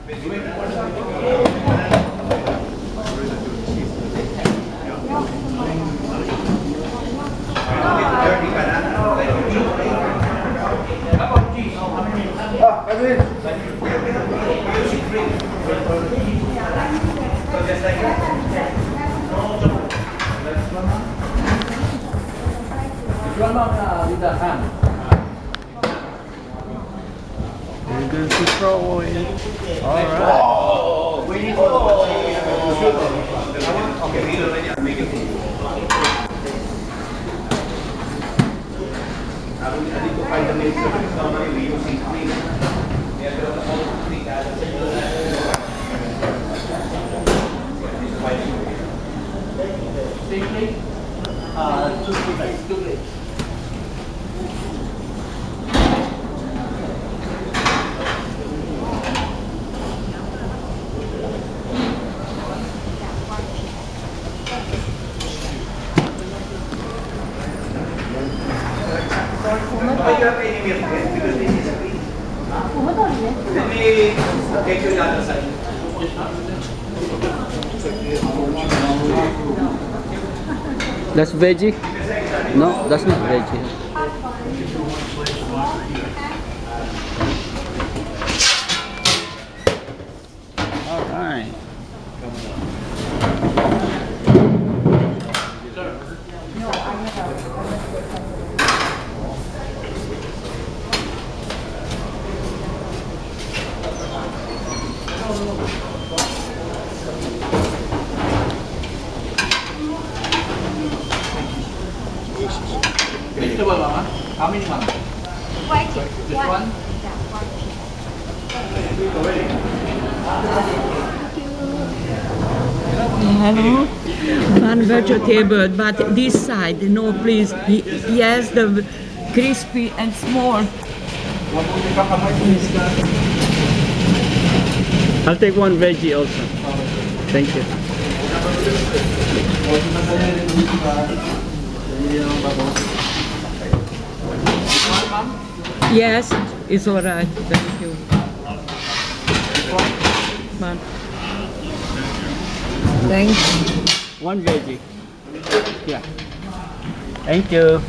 You're going to throw away. Alright. That's veggie? No, that's not veggie. Alright. Vegetable, Mama? How many, Mama? White. This one? Hello, one vegetable, but this side, no, please. Yes, the crispy and small. I'll take one veggie also. Thank you. Yes, it's all right. Thank you. One. Thanks. One veggie. Yeah. Thank you.